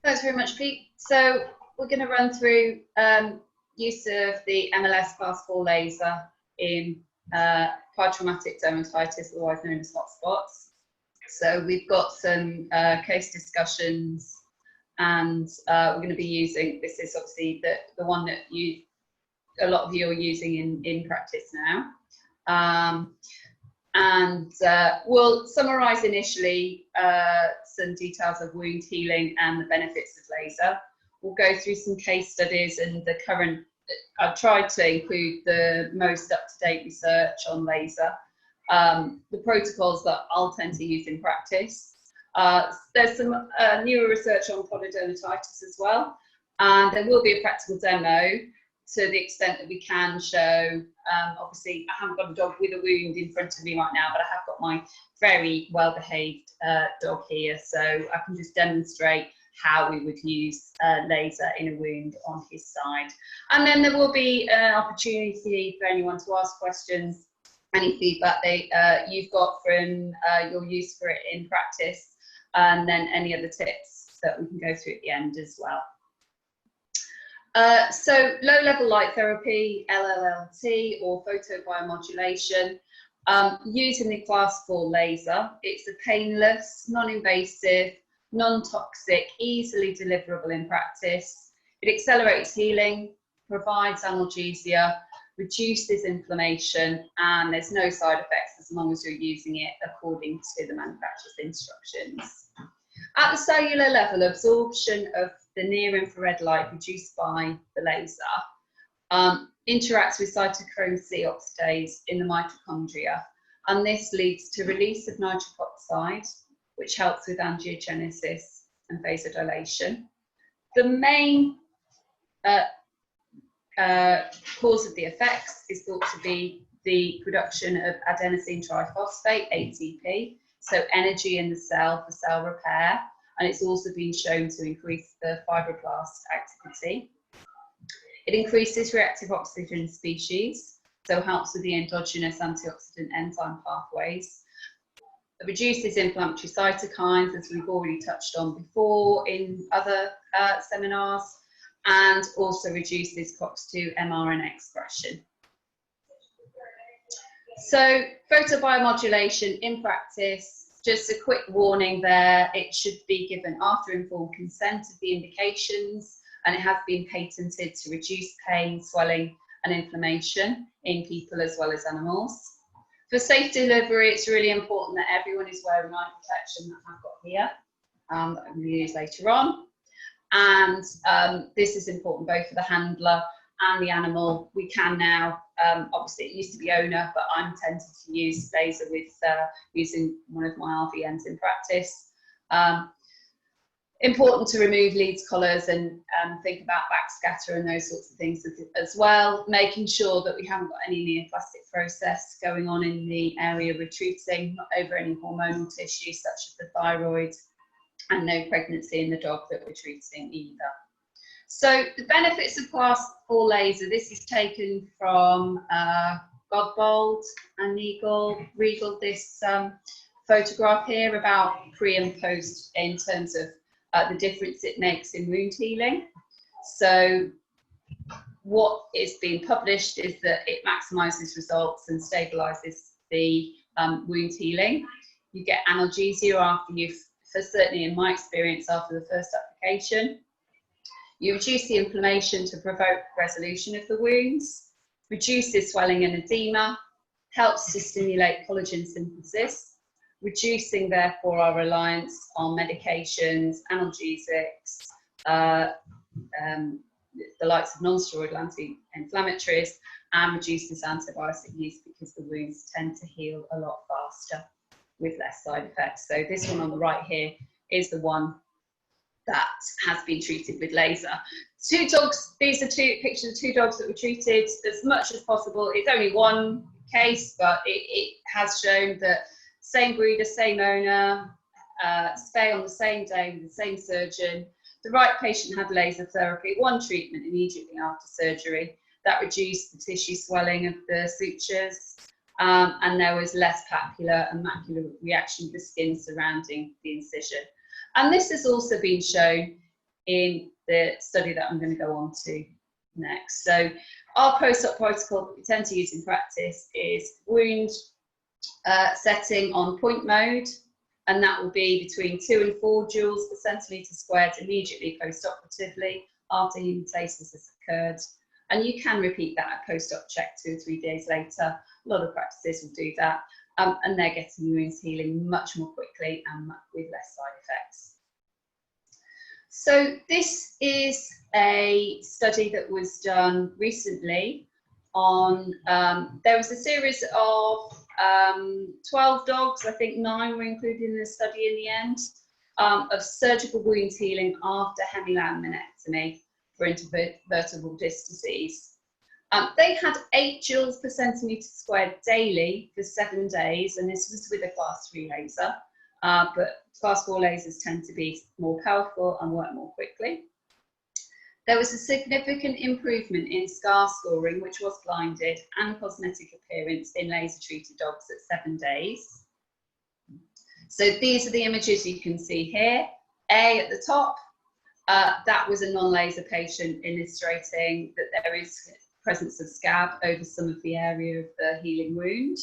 Thanks very much, Pete. So we're going to run through use of the MLS Class 4 laser in pyotraumatic dermatitis, otherwise known as hotspots. So we've got some case discussions, and we're going to be using, this is obviously the one that a lot of you are using in practice now. We'll summarise initially some details of wound healing and the benefits of laser. We'll go through some case studies and the current, I've tried to include the most up-to-date research on laser, the protocols that I'll tend to use in practice. There's some newer research on pododermatitis as well, and there will be a practical demo to the extent that we can show. Obviously, I haven't got a dog with a wound in front of me right now, but I have got my very well-behaved dog here, so I can just demonstrate how we would use laser in a wound on his side. And then there will be an opportunity for anyone to ask questions, any feedback you've got from your use for it in practice, and then any other tips that we can go through at the end as well. So low-level light therapy, LLLT, or photobiomodulation, using the Class 4 laser. It's a painless, non-invasive, non-toxic, easily deliverable in practice. It accelerates healing, provides analgesia, reduces inflammation, and there's no side effects as long as you're using it according to the manufacturer's instructions. At the cellular level, absorption of the near-infrared light produced by the laser interacts with cytochrome C oxidase in the mitochondria, and this leads to release of nitric oxide, which helps with angiogenesis and vasodilation. The main cause of the effects is thought to be the production of adenosine triphosphate, ATP, so energy in the cell for cell repair, and it's also been shown to increase the fibroblast activity. It increases reactive oxygen species, so helps with the endogenous antioxidant enzyme pathways. It reduces inflammatory cytokines, as we've already touched on before in other seminars, and also reduces COX-2 mRNA expression. So photobiomodulation in practice, just a quick warning there, it should be given after informed consent of the indications, and it has been patented to reduce pain, swelling and inflammation in people as well as animals. For safe delivery, it's really important that everyone is wearing eye protection that I've got here, that I'm going to use later on. And this is important both for the handler and the animal. We can now, obviously it used to be owner, but I'm tempted to use laser with using one of my RVNs in practice. Important to remove leads, collars, and think about backscatter and those sorts of things as well, making sure that we haven't got any neoplastic process going on in the area we're treating, not over any hormonal tissue such as the thyroid, and no pregnancy in the dog that we're treating either. So the benefits of Class 4 laser, this is taken from Godbold and Regal, this photograph here about pre and post in terms of the difference it makes in wound healing. So what is being published is that it maximises results and stabilises the wound healing. You get analgesia after certainly in my experience, after the first application. You reduce the inflammation to provoke resolution of the wounds, reduces swelling and edema, helps to stimulate collagen synthesis, reducing therefore our reliance on medications, analgesics, the likes of non-steroidal anti-inflammatories, and reduces antibiotic use because the wounds tend to heal a lot faster with less side effects. So this one on the right here is the one that has been treated with laser. Two dogs, these are pictures of two dogs that were treated as much as possible. It's only one case, but it has shown that same breeder, same owner, spay on the same day with the same surgeon. The right patient had laser therapy, one treatment immediately after surgery. That reduced the tissue swelling of the sutures, and there was less papular and macular reaction of the skin surrounding the incision. And this has also been shown in the study that I'm going to go on to next. So our post-op protocol that we tend to use in practice is wound setting on point mode, and that will be between 2 and 4 joules per centimetre squared immediately post-operatively after hemostasis has occurred. And you can repeat that at post-op check 2 or 3 days later. A lot of practices will do that, and they're getting wounds healing much more quickly and with less side effects. So this is a study that was done recently on, there was a series of 12 dogs, I think 9 were included in the study in the end, of surgical wounds healing after hemilaminectomy for intervertebral disc disease. They had 8 joules per centimetre squared daily for 7 days, and this was with a class 3 laser, but class 4 lasers tend to be more powerful and work more quickly. There was a significant improvement in scar scoring, which was blinded, and cosmetic appearance in laser-treated dogs at 7 days. So these are the images you can see here. A at the top, that was a non-laser patient illustrating that there is presence of scab over some of the area of the healing wound.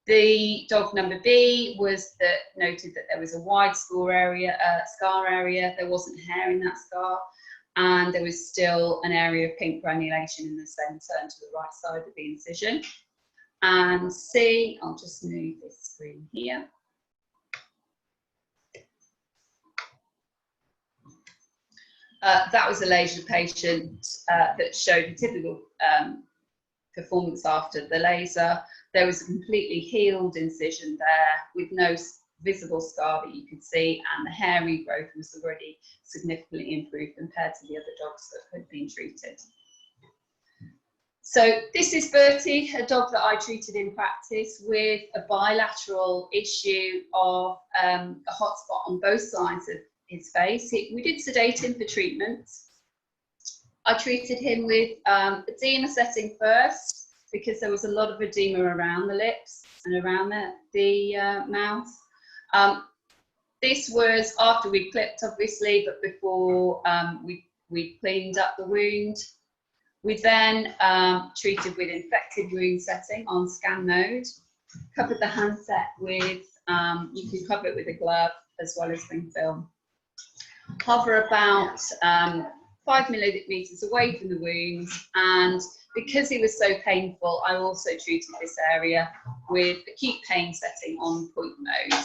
The dog number B was that noted that there was a wide scar area, there wasn't hair in that scar, and there was still an area of pink granulation in the centre and to the right side of the incision. And C, I'll just move this screen here. That was a laser patient that showed a typical performance after the laser. There was a completely healed incision there with no visible scar that you could see, and the hair regrowth was already significantly improved compared to the other dogs that had been treated. So this is Bertie, a dog that I treated in practice with a bilateral issue of a hotspot on both sides of his face. We did sedate him for treatment. I treated him with edema setting first because there was a lot of edema around the lips and around the mouth. This was after we clipped, obviously, but before we cleaned up the wound. We then treated with infected wound setting on scan mode, covered the handset with, you can cover it with a glove as well as cling film. Hover about 5 millimetres away from the wound, and because he was so painful, I also treated this area with acute pain setting on point mode.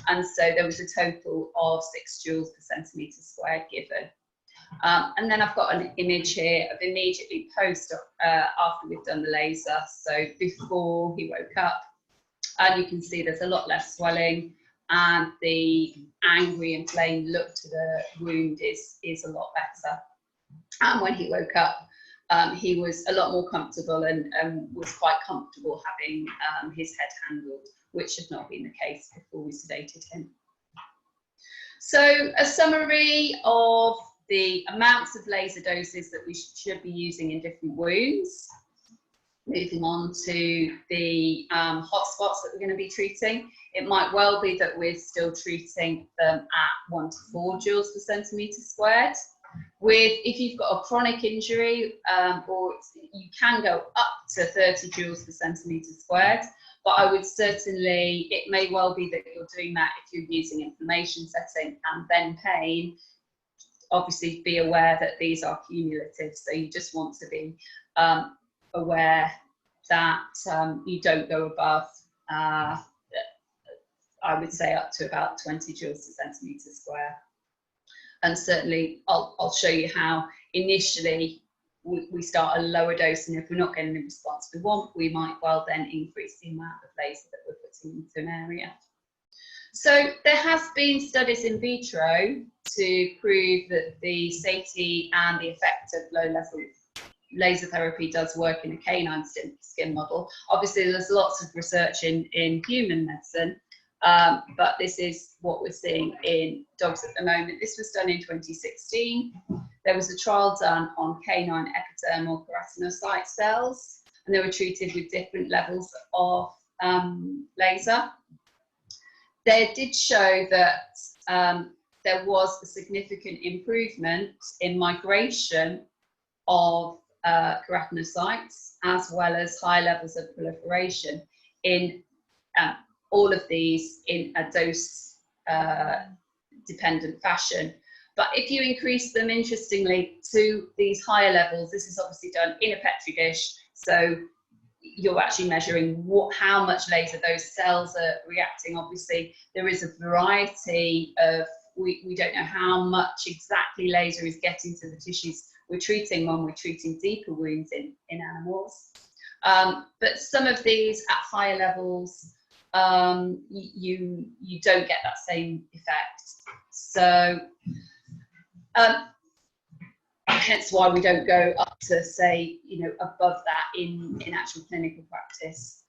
And so there was a total of 6 joules per centimetre squared given. And then I've got an image here of immediately post after we've done the laser, so before he woke up. And you can see there's a lot less swelling, and the angry, inflamed look to the wound is a lot better. And when he woke up, he was a lot more comfortable and was quite comfortable having his head handled, which had not been the case before we sedated him. So a summary of the amounts of laser doses that we should be using in different wounds. Moving on to the hotspots that we're going to be treating. It might well be that we're still treating them at 1 to 4 joules per centimetre squared. If you've got a chronic injury, or you can go up to 30 joules per centimetre squared, but I would certainly, it may well be that you're doing that if you're using inflammation setting and then pain. Obviously be aware that these are cumulative, so you just want to be aware that you don't go above, I would say up to about 20 joules per centimetre square. And certainly I'll show you how initially we start a lower dose, and if we're not getting the response we want, we might well then increase the amount of laser that we're putting into an area. So there has been studies in vitro to prove that the safety and the effect of low-level laser therapy does work in a canine skin model. Obviously, there's lots of research in human medicine, but this is what we're seeing in dogs at the moment. This was done in 2016. There was a trial done on canine epidermal keratinocyte cells, and they were treated with different levels of laser. They did show that there was a significant improvement in migration of keratinocytes, as well as high levels of proliferation in all of these in a dose dependent fashion. But if you increase them, interestingly, to these higher levels, this is obviously done in a Petri dish, so you're actually measuring how much laser those cells are reacting. Obviously, there is a variety of, we don't know how much exactly laser is getting to the tissues we're treating when we're treating deeper wounds in animals. But some of these at higher levels, you don't get that same effect. So hence why we don't go up to, say, above that in actual clinical practice.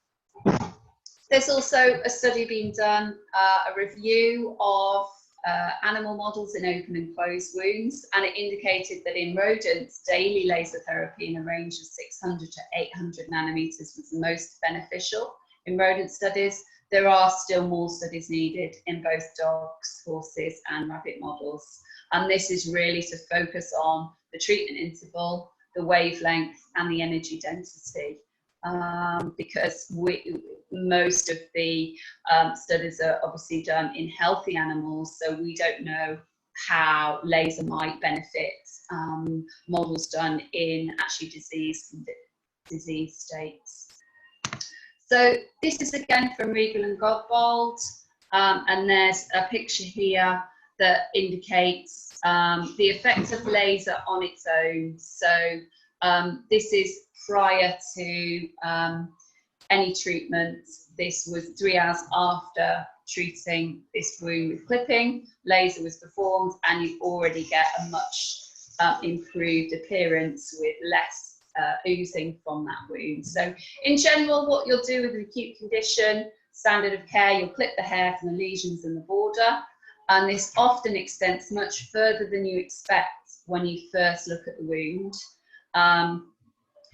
There's also a study being done, a review of animal models in open and closed wounds, and it indicated that in rodents, daily laser therapy in a range of 600 to 800 nanometers was the most beneficial in rodent studies. There are still more studies needed in both dogs, horses, and rabbit models. And this is really to focus on the treatment interval, the wavelength, and the energy density. Because most of the studies are obviously done in healthy animals, so we don't know how laser might benefit models done in actually disease states. So this is again from Regal and Godbold, and there's a picture here that indicates the effect of laser on its own. So this is prior to any treatment. This was 3 hours after treating this wound with clipping. Laser was performed, and you already get a much improved appearance with less oozing from that wound. So in general, what you'll do with an acute condition, standard of care, you'll clip the hair from the lesions in the border, and this often extends much further than you expect when you first look at the wound.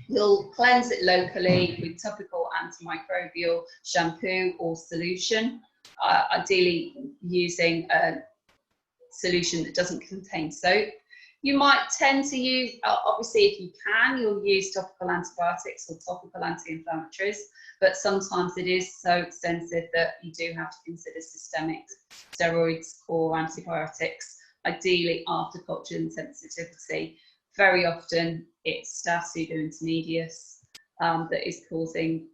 You'll cleanse it locally with topical antimicrobial shampoo or solution, ideally using a solution that doesn't contain soap. You might tend to use, obviously if you can, you'll use topical antibiotics or topical anti-inflammatories, but sometimes it is so extensive that you do have to consider systemic steroids or antibiotics, ideally after culture sensitivity. Very often it's staph pseudointermedius that is causing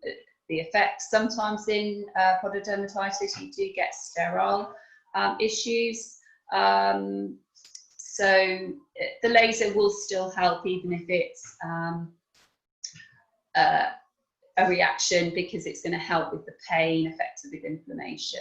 the effect. Sometimes in pododermatitis you do get sterile issues. So the laser will still help even if it's a reaction, because it's going to help with the pain affected with inflammation.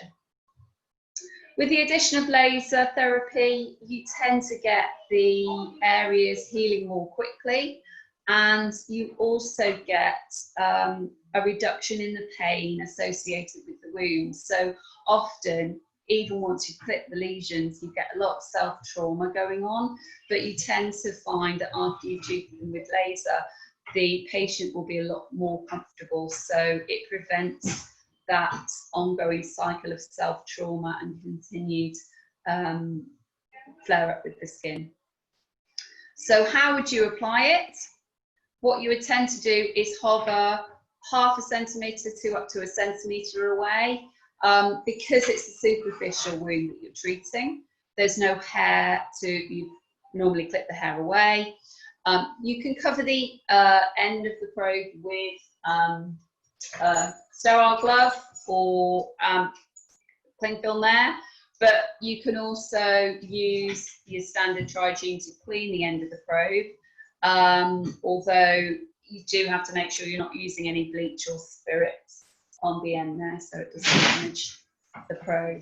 With the addition of laser therapy, you tend to get the areas healing more quickly, and you also get a reduction in the pain associated with the wound. So often, even once you clip the lesions, you get a lot of self-trauma going on, but you tend to find that after you treat them with laser, the patient will be a lot more comfortable. So it prevents that ongoing cycle of self-trauma and continued flare-up with the skin. So how would you apply it? What you would tend to do is hover ½ centimetre to up to 1 centimetre away. Because it's a superficial wound that you're treating, there's no hair you normally clip the hair away. You can cover the end of the probe with a sterile glove or cling film there, but you can also use your standard Trigene to clean the end of the probe, although you do have to make sure you're not using any bleach or spirits on the end there so it doesn't damage the probe.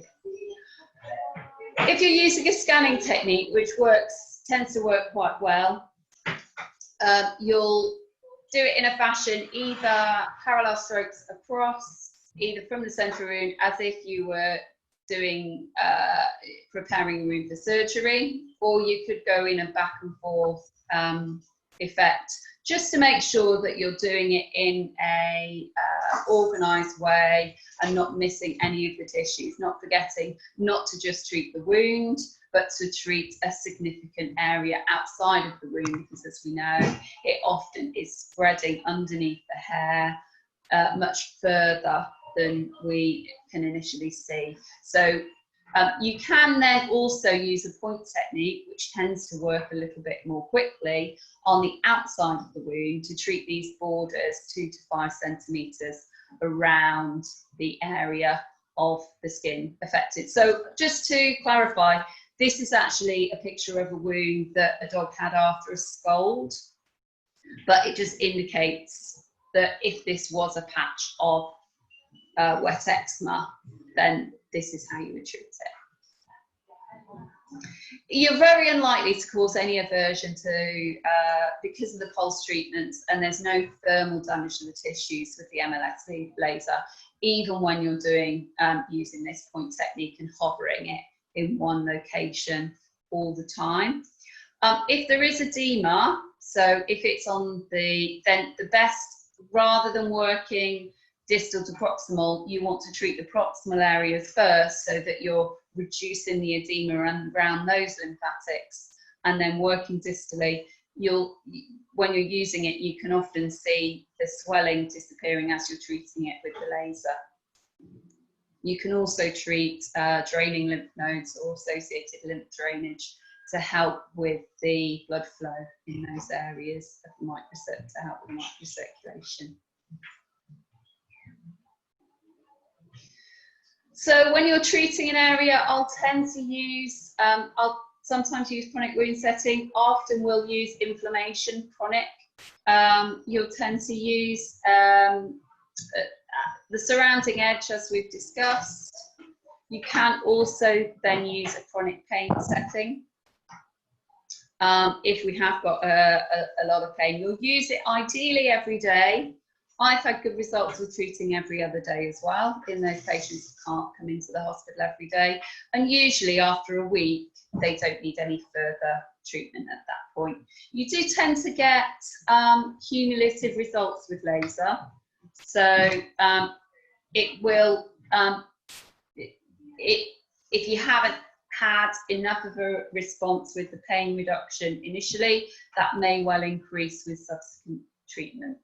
If you're using a scanning technique, which tends to work quite well, you'll do it in a fashion either parallel strokes across, either from the central wound as if you were doing preparing a wound for surgery, or you could go in a back and forth effect, just to make sure that you're doing it in a organised way and not missing any of the tissues, not forgetting not to just treat the wound, but to treat a significant area outside of the wound, because as we know, it often is spreading underneath the hair much further than we can initially see. So you can then also use a point technique, which tends to work a little bit more quickly on the outside of the wound to treat these borders 2 to 5 centimetres around the area of the skin affected. So just to clarify, this is actually a picture of a wound that a dog had after a scald, but it just indicates that if this was a patch of wet eczema, then this is how you would treat it. You're very unlikely to cause any aversion to, because of the pulse treatments, and there's no thermal damage to the tissues with the MLS laser, even when you're doing using this point technique and hovering it in one location all the time. If there is edema, so if it's on then the best, rather than working distal to proximal, you want to treat the proximal areas first so that you're reducing the edema around those lymphatics, and then working distally. When you're using it, you can often see the swelling disappearing as you're treating it with the laser. You can also treat draining lymph nodes or associated lymph drainage to help with the blood flow in those areas of the to help with microcirculation. So when you're treating an area, I'll tend to use, I'll sometimes use chronic wound setting. Often we'll use inflammation chronic. You'll tend to use the surrounding edge, as we've discussed. You can also then use a chronic pain setting. If we have got a lot of pain, you'll use it ideally every day. I've had good results with treating every other day as well in those patients who can't come into the hospital every day. And usually after a week, they don't need any further treatment at that point. You do tend to get cumulative results with laser. So it will, if you haven't had enough of a response with the pain reduction initially, that may well increase with subsequent treatment.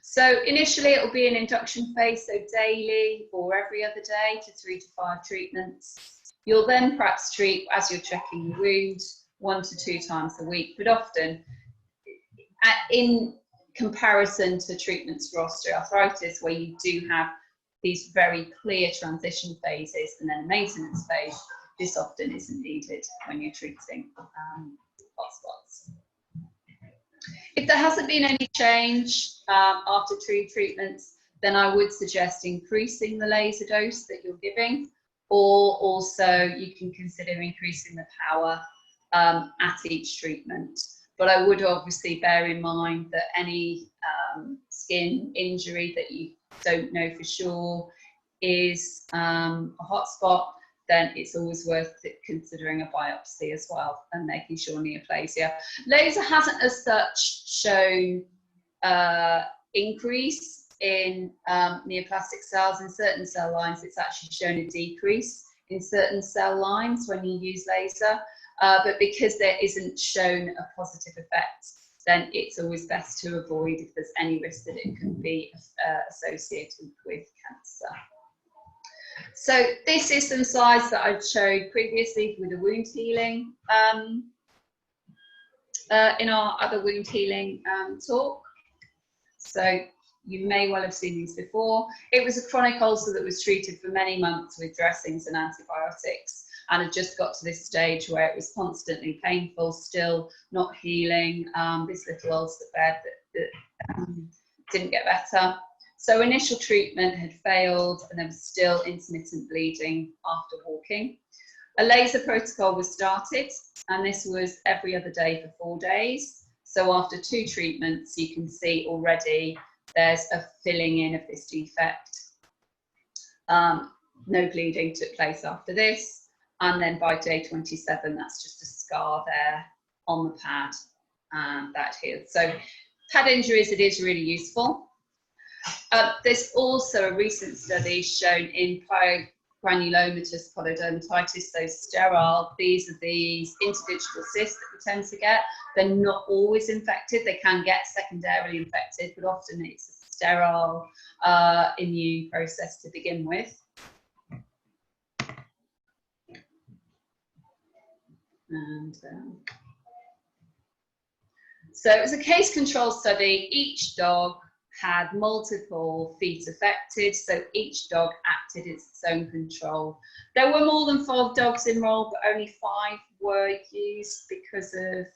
So initially it will be an induction phase, so daily or every other day to 3 to 5 treatments. You'll then perhaps treat, as you're checking the wound, 1 to 2 times a week, but often in comparison to treatments for osteoarthritis, where you do have these very clear transition phases and then a maintenance phase, this often isn't needed when you're treating hotspots. If there hasn't been any change after 2 treatments, then I would suggest increasing the laser dose that you're giving, or also you can consider increasing the power at each treatment. But I would obviously bear in mind that any skin injury that you don't know for sure is a hotspot, then it's always worth considering a biopsy as well and making sure neoplasia. Laser hasn't as such shown increase in neoplastic cells. In certain cell lines, it's actually shown a decrease in certain cell lines when you use laser. But because there isn't shown a positive effect, then it's always best to avoid if there's any risk that it could be associated with cancer. So this is some slides that I've showed previously with the wound healing in our other wound healing talk. So you may well have seen these before. It was a chronic ulcer that was treated for many months with dressings and antibiotics, and had just got to this stage where it was constantly painful, still not healing, this little ulcer bed that didn't get better. So initial treatment had failed and there was still intermittent bleeding after walking. A laser protocol was started, and this was every other day for 4 days. So after 2 treatments, you can see already there's a filling in of this defect. No bleeding took place after this. And then by day 27, that's just a scar there on the pad, and that healed. So pad injuries, it is really useful. There's also a recent study shown in pyogranulomatous pododermatitis, so sterile. These are these interdigital cysts that we tend to get. They're not always infected. They can get secondarily infected, but often it's a sterile immune process to begin with. And so it was a case control study. Each dog had multiple feet affected, so each dog acted as its own control. There were more than 5 dogs enrolled, but only 5 were used because of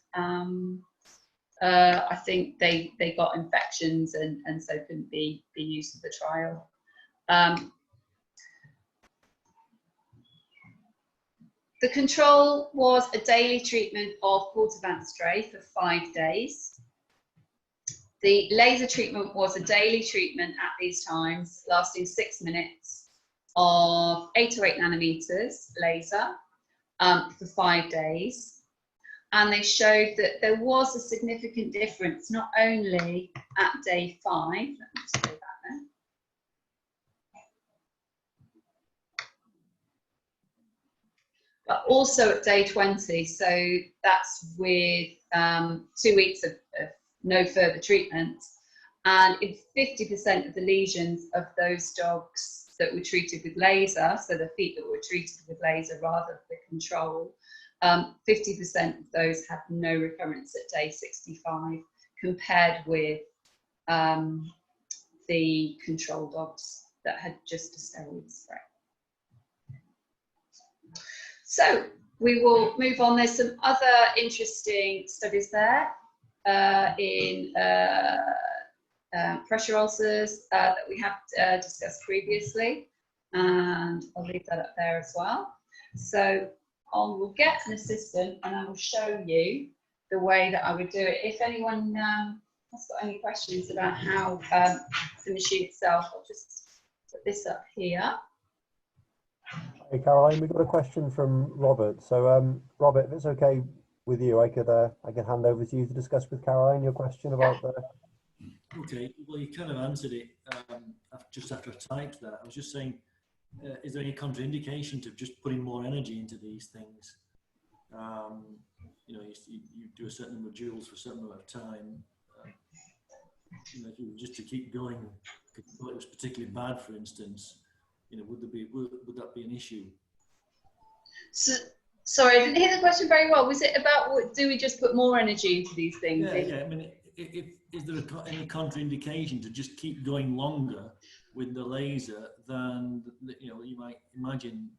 I think they got infections and so couldn't be used for the trial. The control was a daily treatment of Photobiomodulation spray for 5 days. The laser treatment was a daily treatment at these times, lasting 6 minutes of 8 or 8 nanometers laser for 5 days. And they showed that there was a significant difference, not only at day 5, let me just go back there. But also at day 20, so that's with 2 weeks of no further treatment. And in 50% of the lesions of those dogs that were treated with laser, so the feet that were treated with laser rather than the control, 50% of those had no recurrence at day 65, compared with the control dogs that had just a steroid spray. So we will move on. There's some other interesting studies there in pressure ulcers that we have discussed previously, and I'll leave that up there as well. So we'll get an assistant and I will show you the way that I would do it. If anyone has got any questions about how the machine itself, I'll just put this up here. Hey Caroline, we've got a question from Robert. So Robert, if it's okay with you, I could hand over to you to discuss with Caroline your question about the... Okay, well you kind of answered it just after I typed that. I was just saying, is there any contraindication to just putting more energy into these things? You know, you do a certain number of joules for a certain amount of time. You know, if you were just to keep going, if it was particularly bad, for instance, you know, would that be an issue? So, sorry, I didn't hear the question very well. Was it about do we just put more energy into these things? Yeah. I mean, is there any contraindication to just keep going longer with the laser than, you know, you might imagine?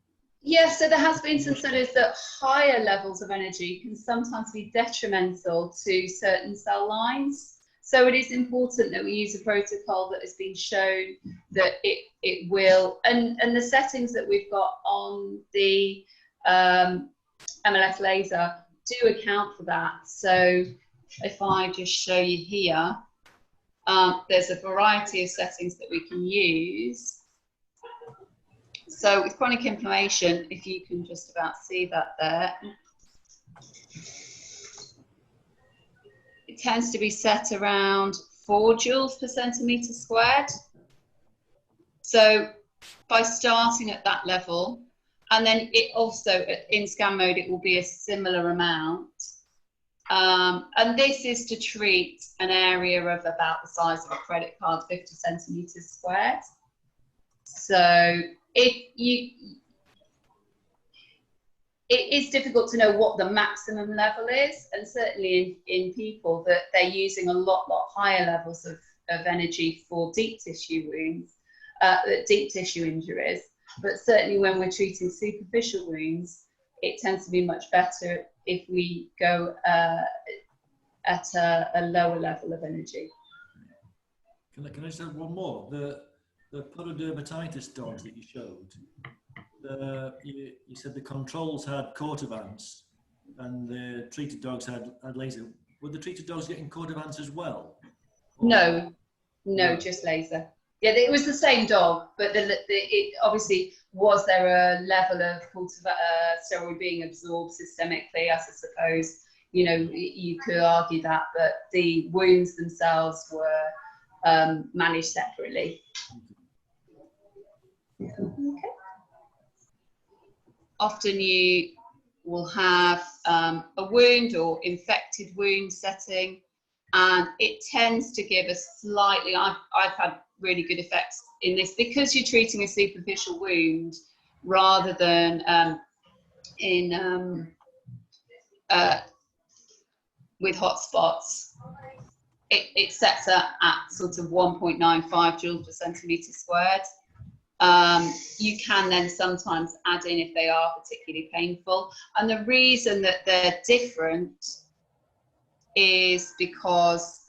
Yes, so there has been some studies that higher levels of energy can sometimes be detrimental to certain cell lines. So it is important that we use a protocol that has been shown that it will, and the settings that we've got on the MLS laser do account for that. So if I just show you here, there's a variety of settings that we can use. So with chronic inflammation, if you can just about see that there, it tends to be set around 4 joules per centimetre squared. So by starting at that level, and then it also in scan mode, it will be a similar amount. And this is to treat an area of about the size of a credit card, 50 centimetres squared. So it is difficult to know what the maximum level is, and certainly in people that they're using a lot higher levels of energy for deep tissue wounds, deep tissue injuries. But certainly when we're treating superficial wounds, it tends to be much better if we go at a lower level of energy. Can I just add one more? The pododermatitis dogs that you showed, you said the controls had Cortivance and the treated dogs had laser. Were the treated dogs getting Cortivance as well? Or? No, just laser. Yeah, it was the same dog, but it obviously, was there a level of steroid being absorbed systemically? I suppose, you know, you could argue that, but the wounds themselves were managed separately. Okay. often you will have a wound or infected wound setting, and it tends to give a slightly, I've had really good effects in this because you're treating a superficial wound rather than with hotspots. It sets at sort of 1.95 joules per centimetre squared. You can then sometimes add in if they are particularly painful. And the reason that they're different is because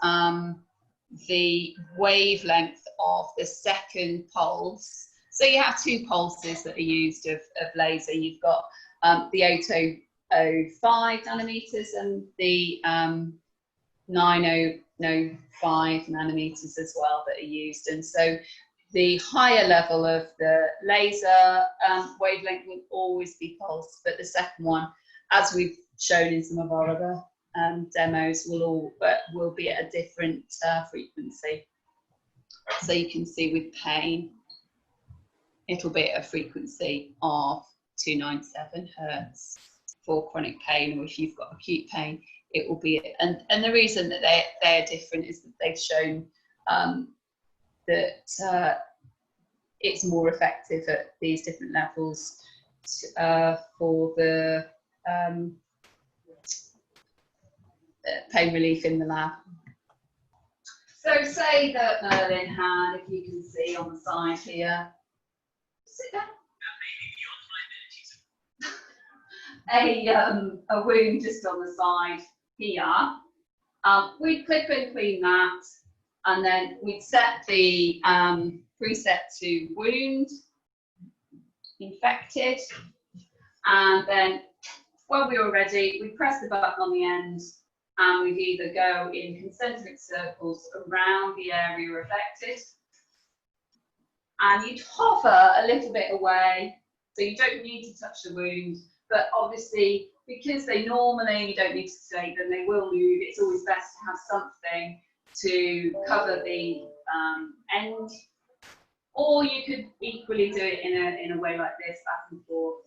the wavelength of the second pulse, so you have two pulses that are used of laser. You've got the 805 nanometers and the 905 nanometers as well that are used. And so the higher level of the laser wavelength will always be pulsed, but the second one, as we've shown in some of our other demos, will be at a different frequency. So you can see with pain, it'll be at a frequency of 297 Hertz for chronic pain, or if you've got acute pain, it will be, and the reason that they're different is that they've shown that it's more effective at these different levels for the pain relief in the lab. So say that Merlin had, if you can see on the side here, sit down. A wound just on the side here. We'd clip and clean that, and then we'd set the preset to wound, infected, and then when we were ready, we'd press the button on the end, and we'd either go in concentric circles around the area affected, and you'd hover a little bit away, so you don't need to touch the wound, but obviously, because they normally, you don't need to sedate them, they will move, it's always best to have something to cover the end, or you could equally do it in a way like this, back and forth,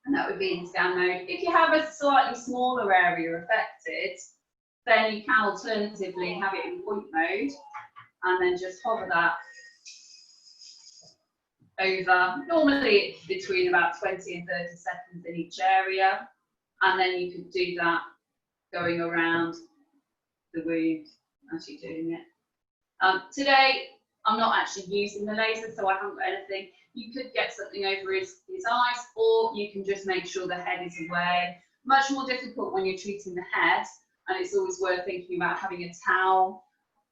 and that would be in scan mode. If you have a slightly smaller area affected, then you can alternatively have it in point mode, and then just hover that over. Normally it's between about 20 and 30 seconds in each area, and then you could do that going around the wound as you're doing it. Today I'm not actually using the laser, so I haven't got anything. You could get something over his eyes, or you can just make sure the head is away. Much more difficult when you're treating the head, and it's always worth thinking about having a towel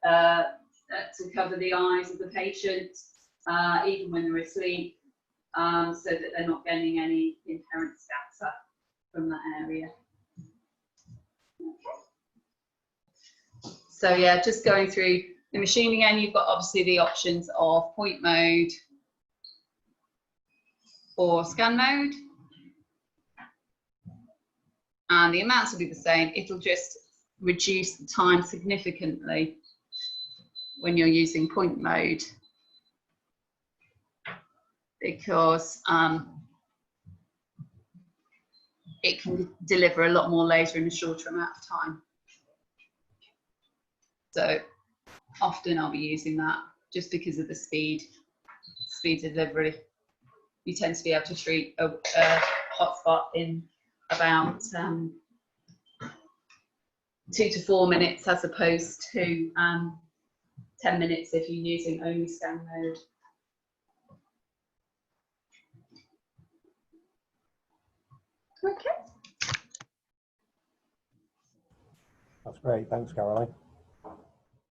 to cover the eyes of the patient, even when they're asleep, so that they're not getting any inherent scatter from that area. Okay. So yeah, just going through the machine again, you've got obviously the options of point mode or scan mode, and the amounts will be the same. It'll just reduce the time significantly when you're using point mode, because it can deliver a lot more laser in a shorter amount of time. So often I'll be using that just because of the speed delivery. You tend to be able to treat a hotspot in about 2 to 4 minutes, as opposed to 10 minutes if you're using only scan mode. Okay. That's great. Thanks, Caroline.